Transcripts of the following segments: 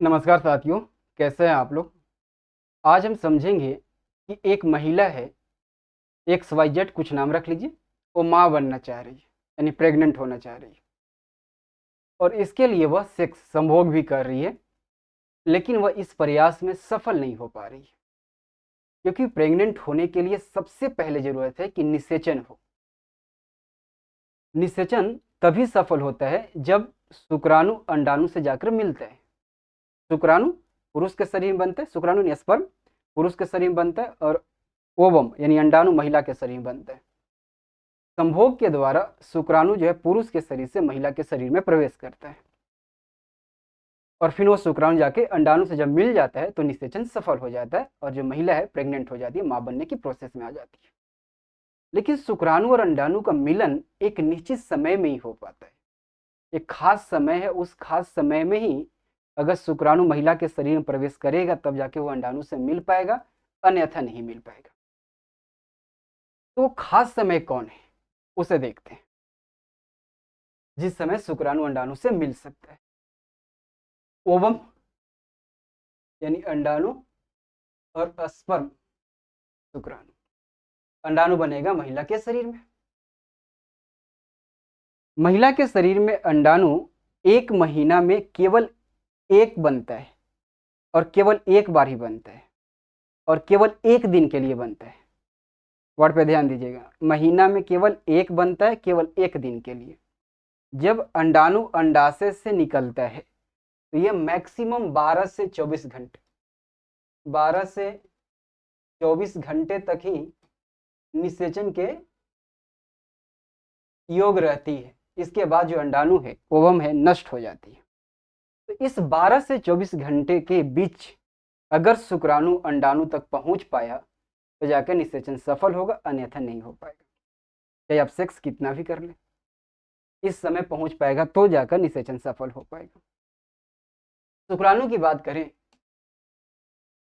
नमस्कार साथियों, कैसे हैं आप लोग? आज हम समझेंगे कि एक महिला है, एक्स वाई जेड कुछ नाम रख लीजिए। वो माँ बनना चाह रही है, यानी प्रेग्नेंट होना चाह रही है। और इसके लिए वह सेक्स संभोग भी कर रही है, लेकिन वह इस प्रयास में सफल नहीं हो पा रही है। क्योंकि प्रेग्नेंट होने के लिए सबसे पहले जरूरत है कि निषेचन हो। निषेचन तभी सफल होता है जब शुक्राणु अंडाणु से जाकर मिलता है। शुक्राणु पुरुष के शरीर में बनता है, शुक्राणु यानी स्पर्म पुरुष के शरीर में बनता है, और ओवम यानी अंडाणु महिला के शरीर में बनता है। संभोग के द्वारा शुक्राणु जो है पुरुष के शरीर से महिला के शरीर में प्रवेश करता है, और फिर वो शुक्राणु जाके अंडाणु से जब मिल जाता है तो निषेचन सफल हो जाता है, और जो महिला है प्रेग्नेंट हो जाती है, मां बनने की प्रोसेस में आ जाती है। लेकिन शुक्राणु और अंडाणु का मिलन एक निश्चित समय में ही हो पाता है। एक खास समय है, उस खास समय में ही अगर शुक्राणु महिला के शरीर में प्रवेश करेगा तब जाके वो अंडाणु से मिल पाएगा, अन्यथा नहीं मिल पाएगा। तो वो खास समय कौन है, उसे देखते हैं जिस समय शुक्राणु अंडाणु से मिल सकता है। ओवम यानी अंडाणु और स्पर्म शुक्राणु। अंडाणु बनेगा महिला के शरीर में। महिला के शरीर में अंडाणु एक महीना में केवल एक बनता है, और केवल एक बार ही बनता है, और केवल एक दिन के लिए बनता है। वर्ड पे ध्यान दीजिएगा, महीना में केवल एक बनता है, केवल एक दिन के लिए। जब अंडाणु अंडाशय से निकलता है तो यह मैक्सिमम 12 से 24 घंटे 12 से 24 घंटे तक ही निषेचन के योग रहती है। इसके बाद जो अंडाणु है, ओवम है, नष्ट हो जाती है। तो इस 12 से 24 घंटे के बीच अगर शुक्राणु अंडाणु तक पहुंच पाया तो जाकर निषेचन सफल होगा, अन्यथा नहीं हो पाएगा। चाहे आप सेक्स कितना भी कर लें, इस समय पहुंच पाएगा तो जाकर निषेचन सफल हो पाएगा। शुक्राणु की बात करें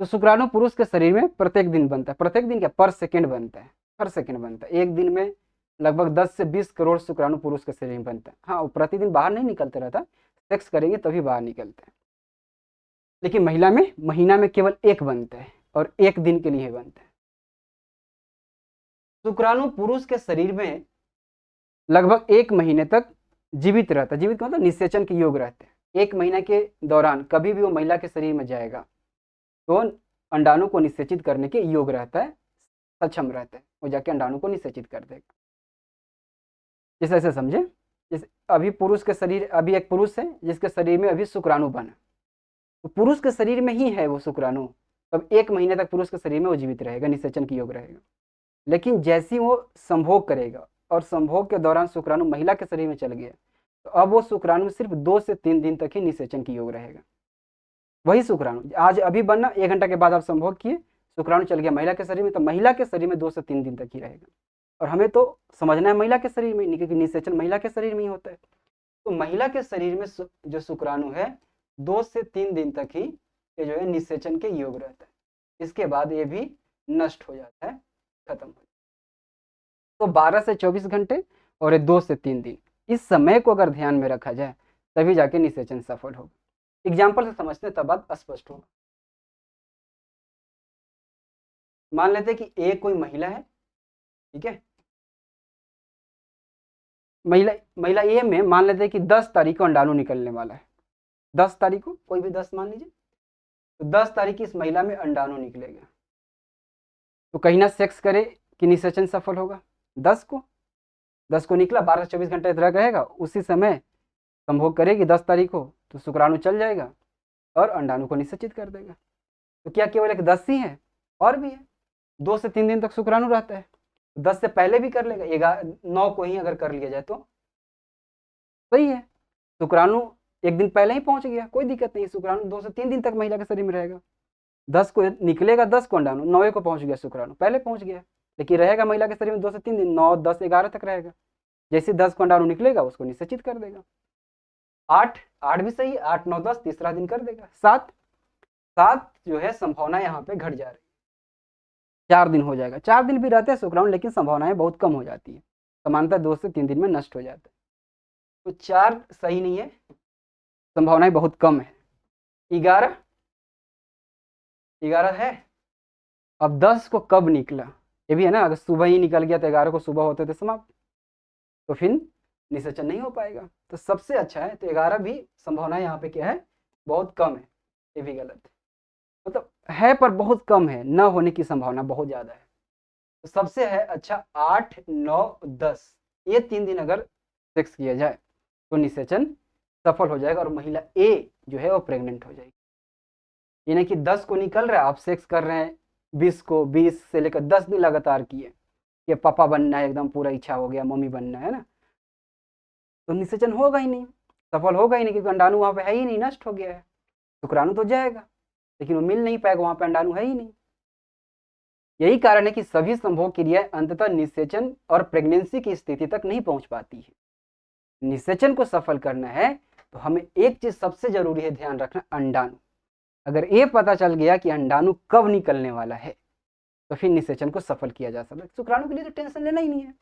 तो शुक्राणु पुरुष के शरीर में प्रत्येक दिन बनता है। प्रत्येक दिन क्या, पर सेकेंड बनता है। हर सेकेंड बनता है। एक दिन में लगभग 10 से 20 करोड़ शुक्राणु पुरुष के शरीर में बनता है। हाँ, वो प्रतिदिन बाहर नहीं निकलते रहता, सेक्स करेंगे तभी बाहर निकलते हैं। लेकिन महिला में महीना में केवल एक बनता है, और एक दिन के लिए बनता है। शुक्राणु पुरुष के शरीर में लगभग एक महीने तक जीवित रहता है। जीवित मतलब निषेचन के योग रहते हैं। एक महीने के दौरान कभी भी वो महिला के शरीर में जाएगा तो अंडाणु को निषेचित करने के योग रहता है, सक्षम रहता है। वो जाके अंडाणु को निषेचित कर देगा। जैसे ऐसे समझे, जैसे अभी पुरुष के शरीर, अभी एक पुरुष है जिसके शरीर में अभी शुक्राणु बना, तो पुरुष के शरीर में ही है वो शुक्राणु, तब एक महीने तक पुरुष के शरीर में वो जीवित रहेगा, निषेचन की योग रहेगा। लेकिन जैसे ही वो संभोग करेगा और संभोग के दौरान शुक्राणु महिला के शरीर में चल गया, तो अब वो शुक्राणु सिर्फ 2 से 3 दिन तक ही निषेचन की योग रहेगा। वही शुक्राणु आज अभी बनना, 1 घंटा के बाद आप संभोग किए, शुक्राणु चल गया महिला के शरीर में, तो महिला के शरीर में 2 से 3 दिन तक ही रहेगा। और हमें तो समझना है महिला के शरीर में, क्योंकि निषेचन महिला के शरीर में ही होता है। तो महिला के शरीर में जो शुक्राणु है 2 से 3 दिन तक ही ये जो है निषेचन के योग रहता है। इसके बाद ये भी नष्ट हो जाता है, खत्म हो जाता है। तो 12 से 24 घंटे और ये 2 से 3 दिन, इस समय को अगर ध्यान में रखा जाए तभी जाके निषेचन सफल होगा। एग्जाम्पल से समझते हैं तब बात स्पष्ट होगा। मान लेते हैं कि एक कोई महिला है, ठीक है। महिला महिला ए में मान लेते हैं कि 10 तारीख को अंडाणु निकलने वाला है। 10 तारीख को, कोई भी 10 मान लीजिए, तो 10 तारीख की इस महिला में अंडाणु निकलेगा। तो कहीं ना सेक्स करे कि निषेचन सफल होगा। 10 को निकला, 12 से 24 घंटे तक रहेगा, उसी समय संभोग करेगी 10 तारीख को, तो शुक्राणु चल जाएगा और अंडाणु को निषेचित कर देगा। तो क्या केवल एक 10 ही है? और भी है। 2 से 3 दिन तक शुक्राणु रहता है, 10 से पहले भी कर लेगा, 9 को ही अगर कर लिया जाए तो सही है। शुक्राणु एक दिन पहले ही पहुंच गया, कोई दिक्कत नहीं। शुक्राणु 2 से 3 दिन तक महिला के शरीर में रहेगा। 10 को निकलेगा, 10 को अंडाणु, 9 को पहुंच गया शुक्राणु, पहले पहुंच गया, लेकिन रहेगा महिला के शरीर में 2 से 3 दिन, 9, 10, 11 तक रहेगा। जैसे 10 को अंडाणु निकलेगा उसको निषेचित कर देगा। 8 भी सही, 8, 9, 10 तीसरा दिन कर देगा। 7 जो है संभावना यहाँ पे घट जा रही है, 4 दिन हो जाएगा। 4 दिन भी रहते हैं शुक्राणु, लेकिन संभावनाएं बहुत कम हो जाती है, समानता 2 से 3 दिन में नष्ट हो जाता है। तो 4 सही नहीं है, संभावनाएं बहुत कम है। 11 11 है। अब 10 को कब निकला, ये भी है ना, अगर सुबह ही निकल गया तो 11 को सुबह होते थे समाप्त, तो फिर निषेचन नहीं हो पाएगा। तो सबसे अच्छा है, तो 11 भी संभावना यहाँ पे क्या है, बहुत कम है, ये भी गलत है, मतलब है पर बहुत कम है, न होने की संभावना बहुत ज्यादा है। तो सबसे है अच्छा 8, 9, 10, ये 3 दिन अगर सेक्स किया जाए तो निषेचन सफल हो जाएगा और महिला ए जो है वो प्रेग्नेंट हो जाएगी। यानी कि 10 को निकल रहा है, आप सेक्स कर रहे हैं 20 को, 20 से लेकर 10 दिन लगातार किए, ये पापा बनना है, एकदम पूरा इच्छा हो गया, मम्मी बनना है ना, तो निषेचन होगा ही नहीं, सफल होगा ही नहीं, क्योंकि अंडाणु वहां पे है ही नहीं, नष्ट हो गया है। शुक्राणु तो जाएगा लेकिन वो मिल नहीं पाएगा, वहां पे अंडाणु है ही नहीं। यही कारण है कि सभी संभोग क्रियाएं अंततः निषेचन और प्रेगनेंसी की स्थिति तक नहीं पहुंच पाती है। निषेचन को सफल करना है तो हमें एक चीज सबसे जरूरी है ध्यान रखना, अंडाणु। अगर ये पता चल गया कि अंडाणु कब निकलने वाला है तो फिर निषेचन को सफल किया जा सकता है। शुक्राणु के लिए तो टेंशन लेना ही नहीं है,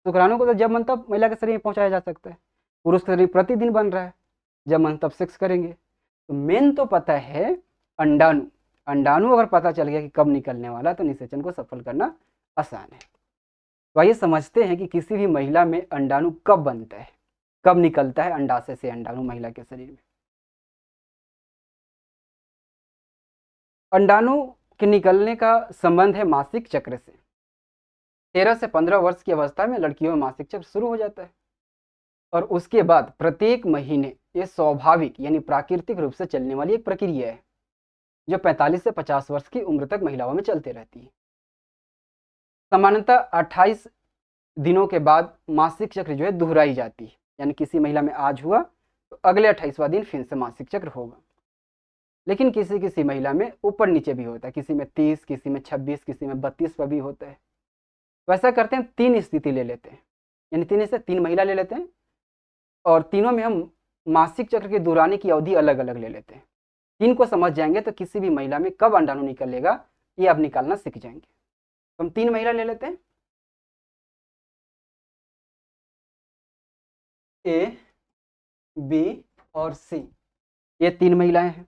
शुक्राणु को तो जब मन तब महिला के शरीर में पहुंचाया जा सकता है। पुरुष का शरीर प्रतिदिन बन रहा है, जब मन तब सेक्स करेंगे। तो मेन तो पता है अंडाणु, अंडाणु अगर पता चल गया कि कब निकलने वाला तो निषेचन को सफल करना आसान है। तो आइए समझते हैं कि किसी भी महिला में अंडाणु कब बनता है, कब निकलता है अंडाशय से अंडाणु महिला के शरीर में। अंडाणु के निकलने का संबंध है मासिक चक्र से। 13 से 15 वर्ष की अवस्था में लड़कियों में मासिक चक्र शुरू हो जाता है और उसके बाद प्रत्येक महीने ये स्वाभाविक यानी प्राकृतिक रूप से चलने वाली एक प्रक्रिया है जो 45 से 50 वर्ष की उम्र तक महिलाओं में चलती रहती है। सामान्यतः 28 दिनों के बाद मासिक चक्र जो है दोहराई जाती है, यानी किसी महिला में आज हुआ तो अगले 28वां दिन फिर से मासिक चक्र होगा। लेकिन किसी किसी महिला में ऊपर नीचे भी होता है, किसी में 30, किसी में 26, किसी में 32 पर भी होता है। तो ऐसा करते हैं, 3 स्थिति ले लेते हैं, यानी 3 से 3 महिला ले लेते हैं और तीनों में हम मासिक चक्र के दोहराने की अवधि अलग अलग ले लेते हैं। 3 को समझ जाएंगे तो किसी भी महिला में कब अंडाणु निकलेगा ये आप निकालना सीख जाएंगे। तो हम 3 महिला ले लेते हैं, ए, बी और सी, ये 3 महिलाएं हैं।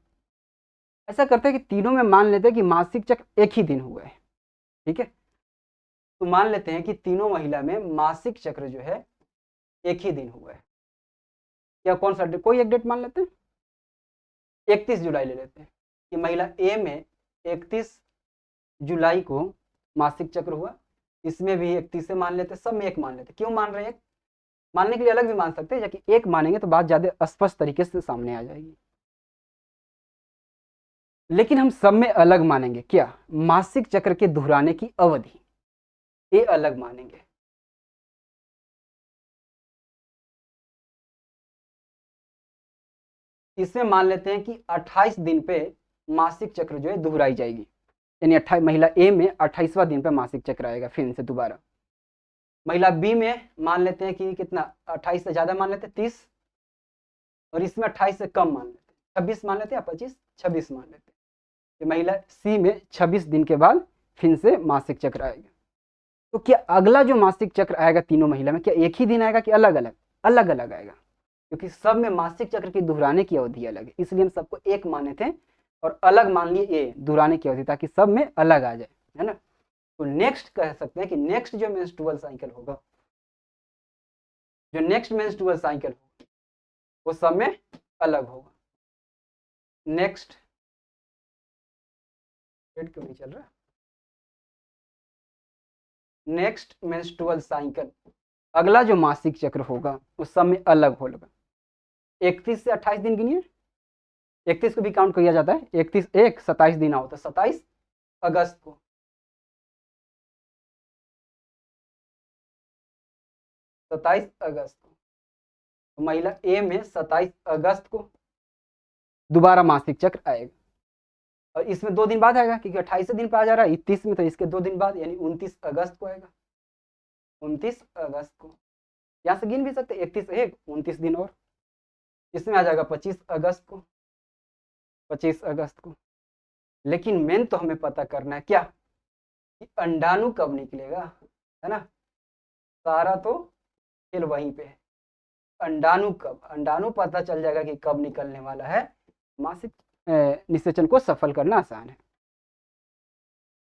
ऐसा करते हैं कि तीनों में मान लेते हैं कि मासिक चक्र एक ही दिन हुआ है, ठीक है। तो मान लेते हैं कि तीनों महिला में मासिक चक्र जो है एक ही दिन हुआ है। या कौन सा डेट, कोई एक डेट मान लेते हैं, 31 जुलाई ले लेते हैं कि महिला ए में 31 जुलाई को मासिक चक्र हुआ। इसमें भी 31 से मान लेते हैं, सब में एक मान लेते हैं। क्यों मान रहे हैं, मानने के लिए अलग भी मान सकते हैं, जबकि एक मानेंगे तो बात ज्यादा स्पष्ट तरीके से सामने आ जाएगी। लेकिन हम सब में अलग मानेंगे, क्या, मासिक चक्र के दोहराने की अवधि, ये अलग मानेंगे। इसमें मान लेते हैं कि 28 दिन पे मासिक चक्र जो है दोहराई जाएगी, यानी 28 महिला ए में 28वां दिन पे मासिक चक्र आएगा फिर से दोबारा। महिला बी में मान लेते हैं कि कितना, 28 से ज्यादा मान लेते हैं 30, और इसमें 28 से कम मान लेते हैं 26 मान लेते हैं, 25, 26 मान लेते हैं। महिला सी में 26 दिन के बाद फिर से मासिक चक्र आएगा। तो क्या अगला जो मासिक चक्र आएगा तीनों महिला में, क्या एक ही दिन आएगा कि अलग अलग, अलग अलग आएगा, क्योंकि सब में मासिक चक्र की दोहराने की अवधि अलग है, इसलिए हम सबको एक माने थे और अलग मान लिए ये दोहराने की अवधि, ताकि सब में अलग आ जाए, है ना। तो नेक्स्ट कह सकते हैं कि नेक्स्ट जो मेंस्ट्रुअल साइकिल होगा, जो नेक्स्ट मेंस्ट्रुअल साइकिल होगा वो सब में अलग होगा। नेक्स्ट डेट क्यों नहीं चल रहा, नेक्स्ट मेंस्ट्रुअल साइकिल, अगला जो मासिक चक्र होगा उस सब में अलग होगा। 31 से 28 दिन गिनिए, 31 को भी काउंट किया जाता है, 31 एक 27 दिन आओ तो 27 अगस्त को, 27 अगस्त को तो महिला ए में 27 अगस्त को दोबारा मासिक चक्र आएगा। और इसमें 2 दिन बाद आएगा, क्योंकि 28 दिन पे आ जा रहा है 31 में, तो इसके 2 दिन बाद यानी 29 अगस्त को आएगा, 29 अगस्त को। यहाँ से गिन भी सकते, 31 एक 29 दिन और, इसमें आ जाएगा 25 अगस्त को, 25 अगस्त को। लेकिन मेन तो हमें पता करना है क्या, कि अंडाणु कब निकलेगा, है ना। सारा तो खेल वहीं पे है, अंडाणु कब, अंडाणु पता चल जाएगा कि कब निकलने वाला है, मासिक निषेचन को सफल करना आसान है।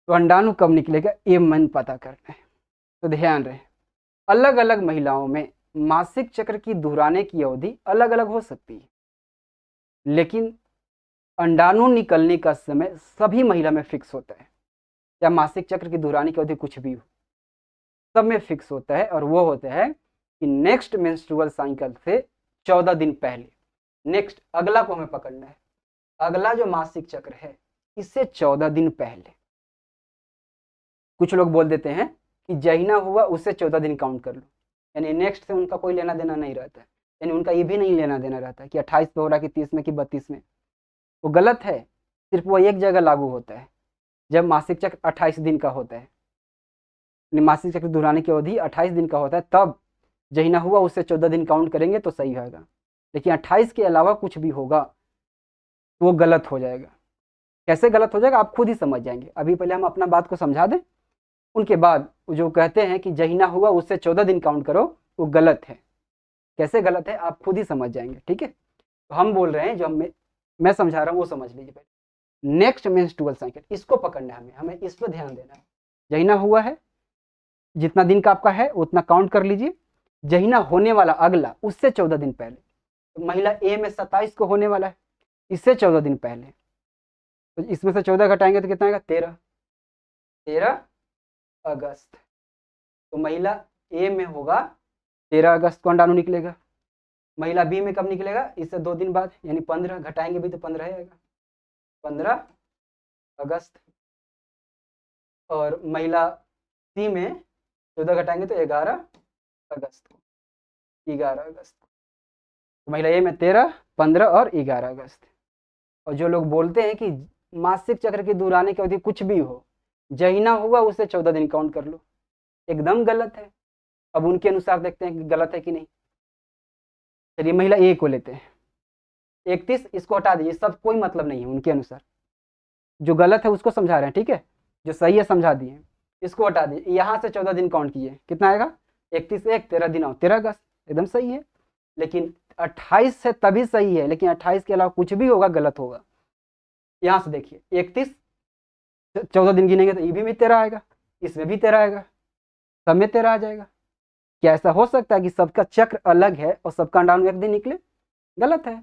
तो अंडाणु कब निकलेगा ये मन पता करना है। तो ध्यान रहे, अलग अलग महिलाओं में मासिक चक्र की दोहराने की अवधि अलग अलग हो सकती है, लेकिन अंडाणु निकलने का समय सभी महिला में फिक्स होता है। या मासिक चक्र की दोहराने की अवधि कुछ भी हो, सब में फिक्स होता है, और वो होता है कि नेक्स्ट मेंस्ट्रुअल साइकिल से 14 दिन पहले। नेक्स्ट अगला को हमें पकड़ना है, अगला जो मासिक चक्र है इससे 14 दिन पहले। कुछ लोग बोल देते हैं कि जहीना हुआ उससे 14 दिन काउंट कर लो, यानी नेक्स्ट से उनका कोई लेना देना नहीं रहता है, यानी उनका ये भी नहीं लेना देना रहता है कि 28 पे हो रहा है कि 30 में कि 32 में। वो गलत है, सिर्फ वो एक जगह लागू होता है जब मासिक चक्र 28 दिन का होता है। मासिक चक्र दोहराने की अवधि 28 दिन का होता है, तब जहीना हुआ उससे 14 दिन काउंट करेंगे तो सही होगा। लेकिन 28 के अलावा कुछ भी होगा तो वो गलत हो जाएगा। कैसे गलत हो जाएगा आप खुद ही समझ जाएंगे। अभी पहले हम अपना बात को समझा दें, उनके बाद जो कहते हैं कि जहीना हुआ उससे 14 दिन काउंट करो, वो गलत है। कैसे गलत है आप खुद ही समझ जाएंगे, ठीक है। तो हम बोल रहे हैं, जो मैं समझा रहा हूँ वो समझ लीजिए पहले। नेक्स्ट मेंस्ट्रुअल साइकिल, इसको पकड़ना है हमें इस पर ध्यान देना है। जहीना हुआ है, जितना दिन का आपका है उतना काउंट कर लीजिए। जहीना होने वाला अगला उससे 14 दिन पहले, तो महिला ए में 27 को होने वाला है, इससे 14 दिन पहले, तो इसमें से 14 घटाएंगे तो कितना आएगा 13 अगस्त। तो महिला ए में होगा 13 अगस्त को अंडाणु निकलेगा। महिला बी में कब निकलेगा, इससे 2 दिन बाद, यानी 15 घटाएंगे भी तो 15 आएगा, 15 अगस्त। और महिला सी में 14 घटाएंगे तो 11 अगस्त को, 11 अगस्त को। तो महिला ए में 13, 15 और 11 अगस्त। और जो लोग बोलते हैं कि मासिक चक्र की दोहराने की अवधि कुछ भी हो, जहीना हुआ उससे 14 दिन काउंट कर लो, एकदम गलत है। अब उनके अनुसार देखते हैं कि गलत है कि नहीं। चलिए महिला ए को लेते हैं, 31, इसको हटा दीजिए, सब कोई मतलब नहीं है उनके अनुसार। जो गलत है उसको समझा रहे हैं, ठीक है, जो सही है समझा दिए। इसको हटा दीजिए, यहाँ से 14 दिन काउंट कीजिए, कितना आएगा 31 1 13 दिन आओ, 13 अगस्त, एकदम सही है। लेकिन 28 से तभी सही है, लेकिन 28 के अलावा कुछ भी होगा गलत होगा। यहाँ से देखिए 31 14 दिन गिनेंगे तो ये भी 13 आएगा, इसमें भी 13 आएगा, सब में 13 आ जाएगा। क्या ऐसा हो सकता है कि सबका चक्र अलग है और सबका अंडाणु एक दिन निकले? गलत है।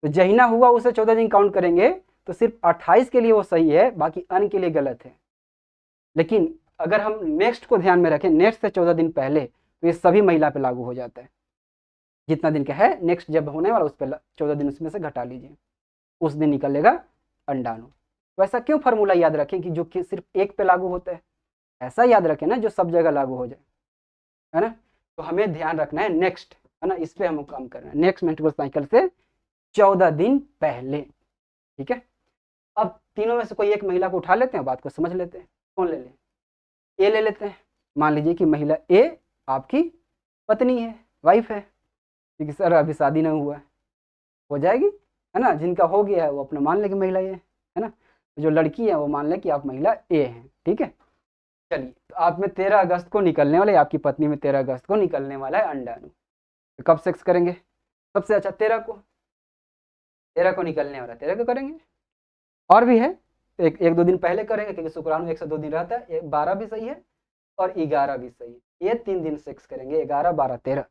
तो जहीना हुआ उसे 14 दिन काउंट करेंगे तो सिर्फ 28 के लिए वो सही है, बाकी अन्य के लिए गलत है। लेकिन अगर हम नेक्स्ट को ध्यान में रखें, नेक्स्ट से 14 दिन पहले, तो ये सभी महिला पे लागू हो जाता है। जितना दिन का है नेक्स्ट जब होने वाला उस पर 14 दिन उसमें से घटा लीजिए, उस दिन निकलेगा अंडाणु। तो ऐसा क्यों फार्मूला याद रखें कि जो कि सिर्फ एक पे लागू होता है, ऐसा याद रखें ना जो सब जगह लागू हो जाए, है ना। तो हमें ध्यान रखना है नेक्स्ट, है ना, इस पे हम काम करना है, नेक्स्ट मेंस्ट्रुअल साइकिल से 14 दिन पहले, ठीक है। अब तीनों में से कोई एक महिला को उठा लेते हैं, बात को समझ लेते हैं। कौन ले लें? ए ले लेते हैं। मान लीजिए कि महिला ए आपकी पत्नी है, वाइफ है, क्योंकि सर अभी शादी नहीं हुआ है, हो जाएगी, है ना। जिनका हो गया है वो अपना मान ले कि महिला ए है ना, जो लड़की है वो मान ले कि आप महिला ए हैं, ठीक है। चलिए, तो आप में 13 अगस्त को निकलने वाला है, आपकी पत्नी में 13 अगस्त को निकलने वाला है अंडाणु। तो कब सेक्स करेंगे? सबसे अच्छा 13 को निकलने वाला 13 को करेंगे। और भी है, एक 2 दिन पहले करेंगे क्योंकि शुक्राणु 1 से 2 दिन रहता है, 12 भी सही है और 11 भी सही है। ये 3 दिन सेक्स करेंगे, 11 12 13,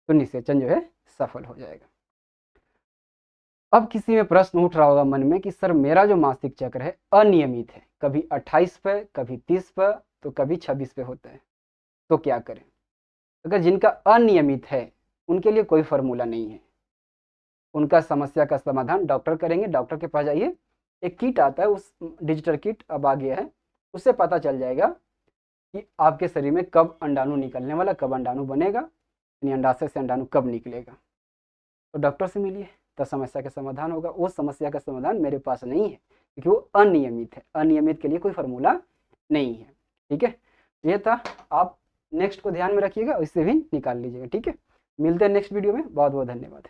तो निषेचन जो है सफल हो जाएगा। अब किसी में प्रश्न उठ रहा होगा मन में कि सर मेरा जो मासिक चक्र है अनियमित है, कभी 28 पे, कभी 30 पे, तो कभी 26 पे होता है, तो क्या करें? अगर जिनका अनियमित है उनके लिए कोई फॉर्मूला नहीं है, उनका समस्या का समाधान डॉक्टर करेंगे। डॉक्टर के पास जाइए, एक किट आता है, उस डिजिटल किट अब आ गया है, उससे पता चल जाएगा कि आपके शरीर में कब अंडाणु निकलने वाला, कब अंडाणु बनेगा, यानी अंडाशय से अंडाणु कब निकलेगा। तो डॉक्टर से मिलिए, तो समस्या का समाधान होगा। वो समस्या का समाधान मेरे पास नहीं है क्योंकि वो अनियमित है, अनियमित के लिए कोई फॉर्मूला नहीं है, ठीक है। ये था, आप नेक्स्ट को ध्यान में रखिएगा, इससे भी निकाल लीजिएगा, ठीक है। मिलते हैं नेक्स्ट वीडियो में, बहुत बहुत धन्यवाद।